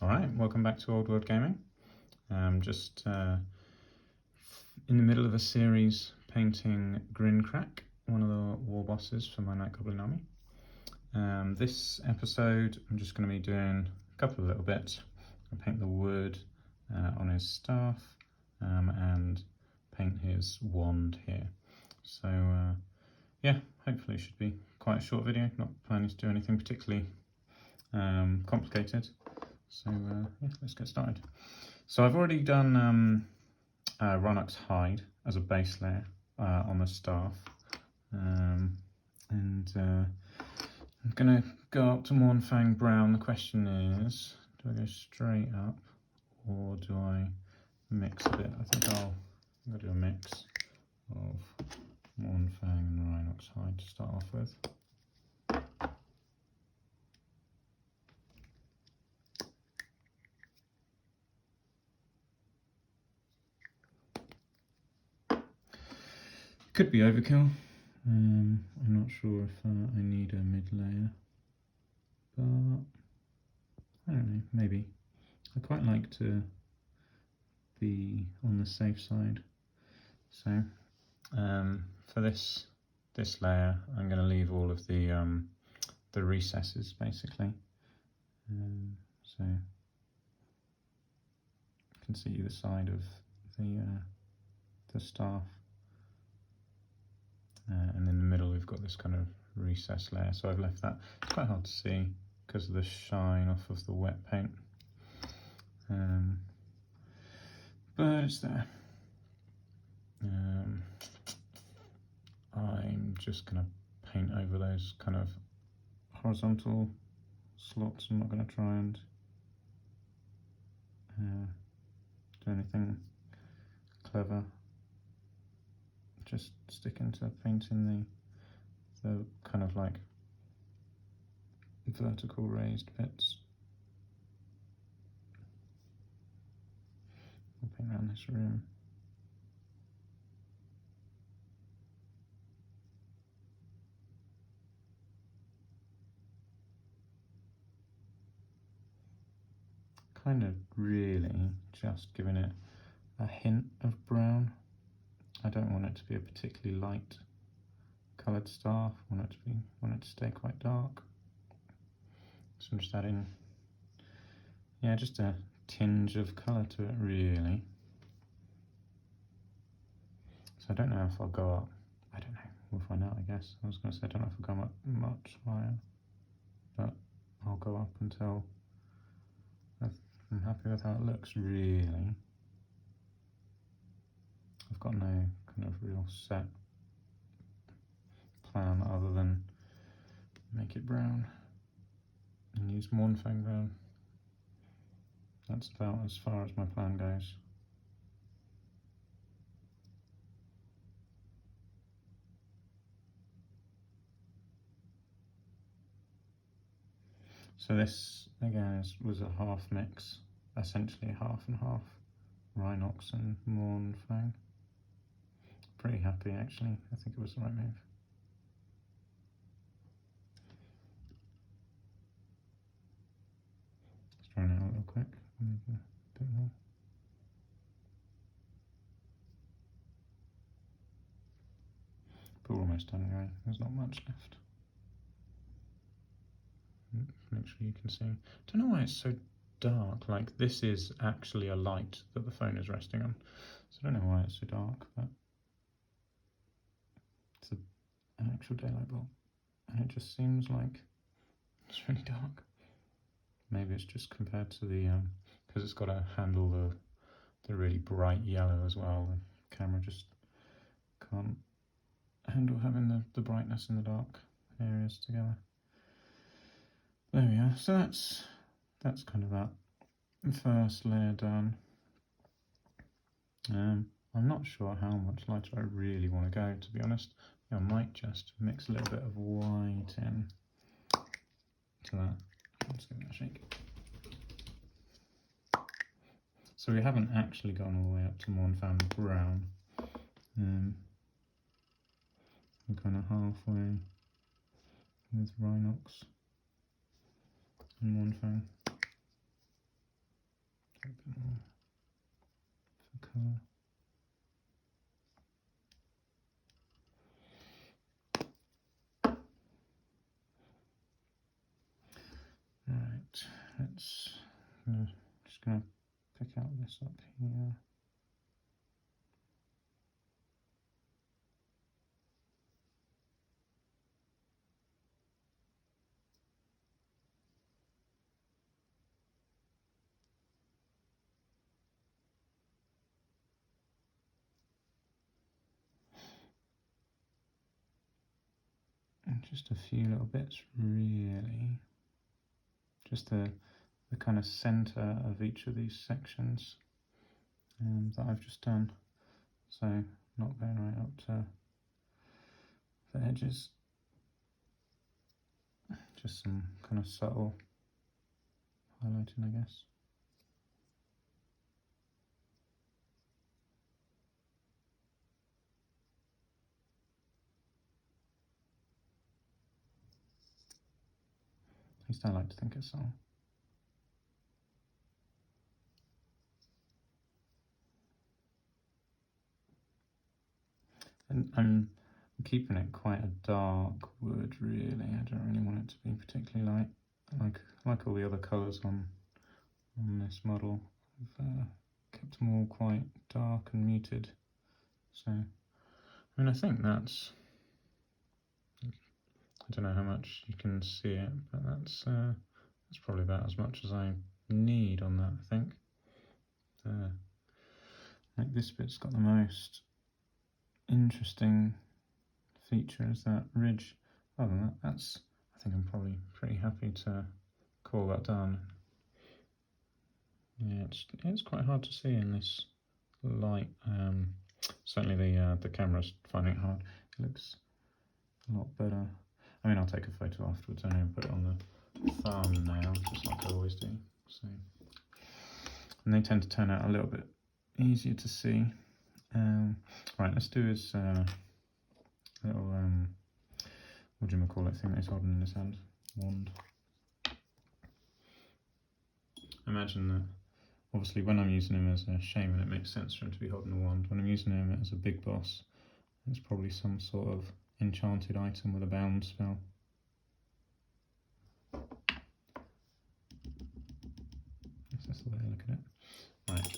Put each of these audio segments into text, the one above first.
Alright, welcome back to Old World Gaming. Just in the middle of a series painting Grinkrak, one of the war bosses for my Night Goblin army. This episode I'm just going to be doing a couple of little bits. I'll paint the wood on his staff and paint his wand here. So yeah, hopefully it should be quite a short video, not planning to do anything particularly complicated. So yeah, let's get started. So I've already done Rhinox hide as a base layer on the staff, and I'm gonna go up to Mornfang Brown. The question is, do I go straight up or do I mix a bit? I think I'll do a mix of Mornfang and Rhinox hide to start off with. Could be overkill. I'm not sure if I need a mid layer, but I don't know, maybe. I quite like to be on the safe side. So for this layer, I'm going to leave all of the recesses basically. So you can see either side of the staff. And in the middle we've got this kind of recess layer, so I've left that. It's quite hard to see because of the shine off of the wet paint, but it's there. I'm just going to paint over those kind of horizontal slots. I'm not going to try and do anything clever. Just sticking to painting the kind of like vertical raised bits. I'll paint around this room. Kind of really just giving it a hint of brown. I don't want it to be a particularly light coloured staff. I want it to stay quite dark. So I'm just adding, yeah, just a tinge of colour to it really. So I don't know if I'll go up. I don't know. We'll find out, I guess. I was going to say I don't know if I'll go up much higher, but I'll go up until I'm happy with how it looks really. I've got no kind of real set plan other than make it brown and use Mornfang Brown. That's about as far as my plan goes. So this again was a half mix, essentially half and half, Rhinox and Mornfang. Pretty happy actually, I think it was the right move. Let's try it out a little quick, a bit more. But we're almost done anyway, there's not much left. Make sure you can see. Don't know why it's so dark, like this is actually a light that the phone is resting on. So I don't know why it's so dark, but it's an actual daylight bulb. And it just seems like it's really dark. Maybe it's just compared to the, because it's got to handle the really bright yellow as well. The camera just can't handle having the brightness and the dark areas together. There we are. So that's kind of that first layer done. I'm not sure how much lighter I really want to go, to be honest. I might just mix a little bit of white in to that. Let's give it a shake. So we haven't actually gone all the way up to Mornfang Brown. We're kind of halfway with Rhinox and Mornfang. more for colour. Right, just gonna pick out this up here. And just a few little bits, really. Just the kind of centre of each of these sections that I've just done. So not going right up to the edges. Just some kind of subtle highlighting, I guess. At least I like to think it's so. And I'm keeping it quite a dark wood, really. I don't really want it to be particularly light. Like all the other colours on this model, I've kept them all quite dark and muted. So, I mean, I think that's, I don't know how much you can see it, but that's probably about as much as I need on that, I think. Like this bit's got the most interesting feature is that ridge. Other than that, I think I'm probably pretty happy to call that done. Yeah, it's quite hard to see in this light. Certainly the camera's finding it hard. It looks a lot better. I mean, I'll take a photo afterwards anyway and put it on the thumbnail, just like I always do. So, and they tend to turn out a little bit easier to see. Right, let's do his little what do you call it thing that he's holding in his hand? Wand. Imagine that. Obviously, when I'm using him as a shaman, it makes sense for him to be holding a wand. When I'm using him as a big boss, it's probably some sort of enchanted item with a bound spell. That's the way I look at it. Right.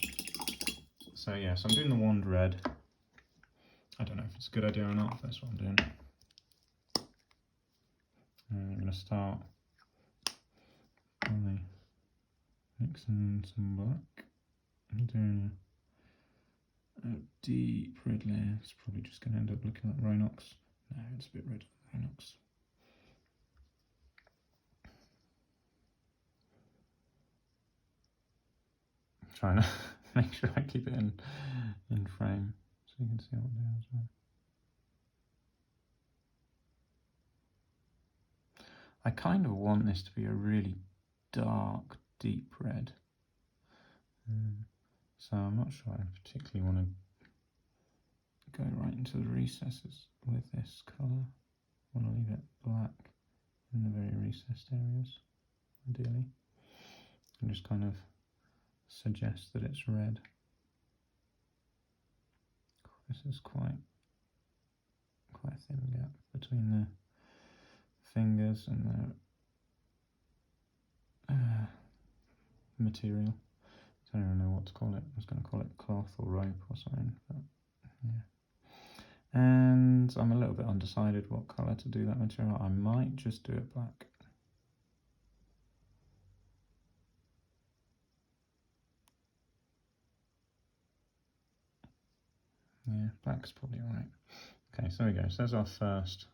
So yeah, so I'm doing the wand red. I don't know if it's a good idea or not, but that's what I'm doing. I'm going to start by mixing some black. I'm doing a deep red layer. It's probably just going to end up looking like Rhinox. No, it's a bit redder than Rhinox. I'm trying to make sure I keep it in frame so you can see what I'm doing as well. I kind of want this to be a really dark, deep red. So I'm not sure I particularly want to go right into the recesses with this colour. I want to leave it black in the very recessed areas, ideally. And just kind of suggest that it's red. This is quite a thin gap between the fingers and the material. I don't even know what to call it. I was going to call it cloth or rope or something, but yeah. And I'm a little bit undecided what colour to do that material. I might just do it black. Yeah, black's probably alright. Okay, so there we go. So there's our first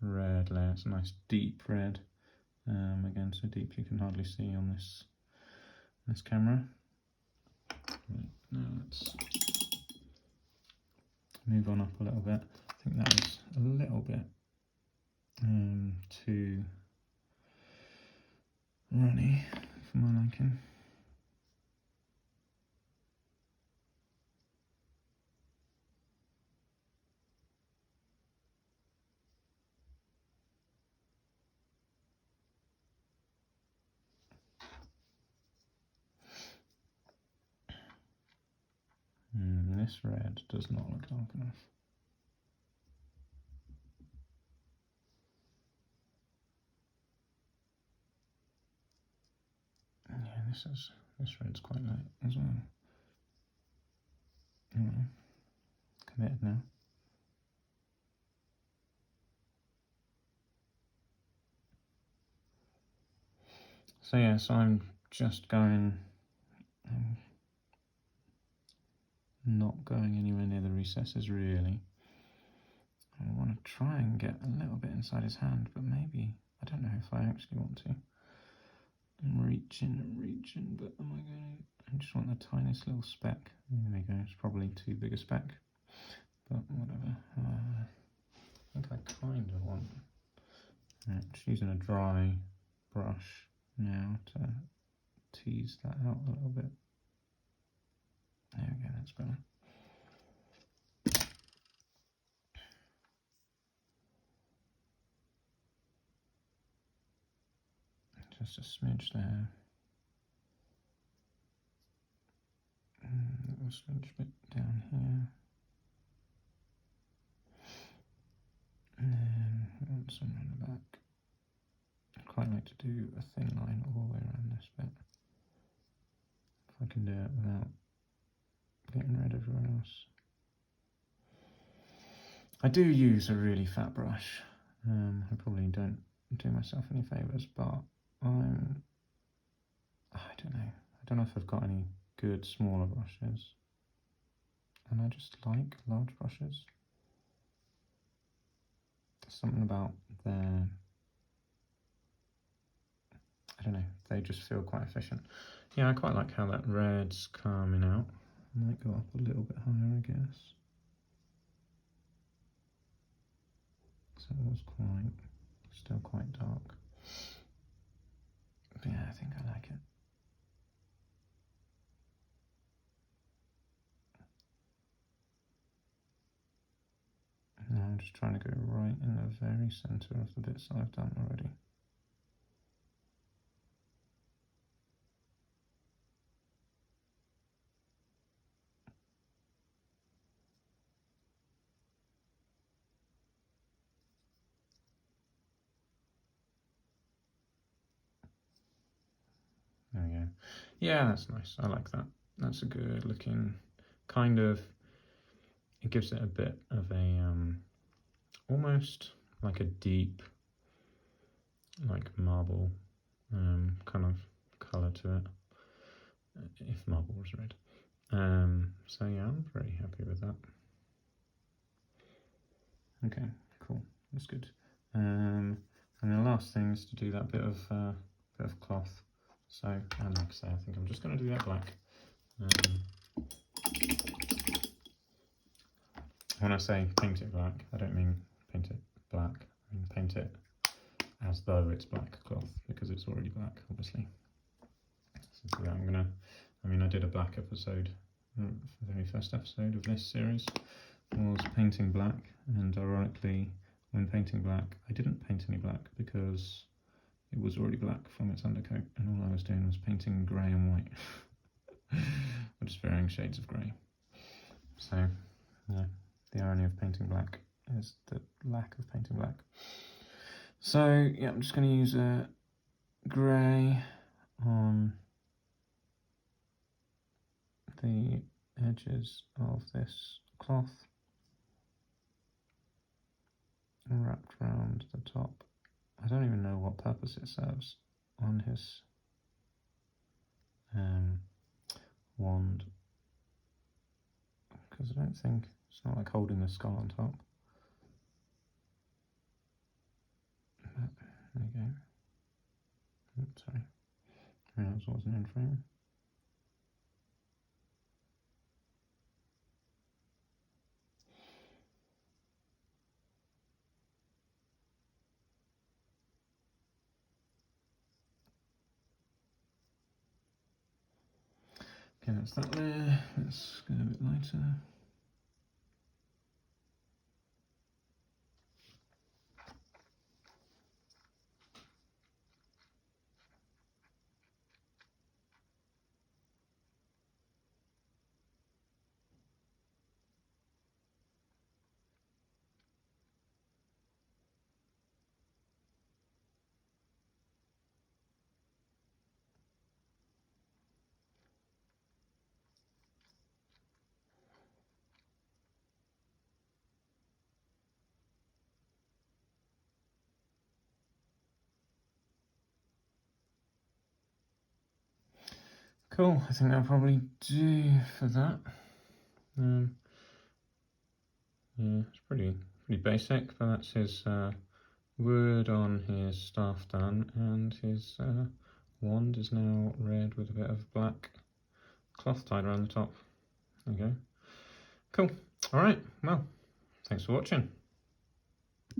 red layer. It's a nice deep red. Again, so deep you can hardly see on this camera. Right, now let's move on up a little bit. I think that was a little bit too runny for my liking. this red does not look dark enough. Yeah, this red's quite light as well. Anyway, committed now. So yeah, so I'm just going, not going anywhere near the recesses really. I want to try and get a little bit inside his hand, but maybe, I don't know if I actually want to. I'm reaching, but am I going to, I just want the tiniest little speck. There we go, it's probably too big a speck, but whatever. I think I kind of want, just using a dry brush now to tease that out a little bit. There we go, that's better. Just a smidge there. A little smidge bit down here. And then we want some in the back. I quite like to do a thin line all the way around this bit. If I can do it without getting rid of everywhere else. I do use a really fat brush. I probably don't do myself any favours, but I don't know if I've got any good smaller brushes, and I just like large brushes. There's something about their, I don't know, they just feel quite efficient. Yeah, I quite like how that red's coming out. I might go up a little bit higher, I guess. So it was still quite dark. But yeah, I think I like it. Now I'm just trying to go right in the very centre of the bits that I've done already. There we go. Yeah, that's nice. I like that. That's a good looking kind of, it gives it a bit of a, almost like a deep, like marble kind of colour to it, if marble was red. So yeah, I'm very happy with that. Okay, cool, that's good. And the last thing is to do that bit of cloth. So, and like I say, I think I'm just going to do that black. When I say paint it black, I don't mean paint it black. I mean paint it as though it's black cloth, because it's already black, obviously. So for that, I did a black episode. The very first episode of this series was painting black, and ironically, when painting black, I didn't paint any black because it was already black from its undercoat, and all I was doing was painting grey and white, or just varying shades of grey. So, yeah, the irony of painting black is the lack of painting black. So, yeah, I'm just going to use a grey on the edges of this cloth, wrapped around the top. I don't even know what purpose it serves on his wand, because I don't think, it's not like holding the skull on top. But there you go. Oops, sorry. Realised I wasn't in frame. Okay, that's that there. Let's go a bit lighter. Cool, I think that'll probably do for that. Yeah, it's pretty basic, but that's his wood on his staff done, and his wand is now red with a bit of black cloth tied around the top. There you go. Cool. Alright, well, thanks for watching.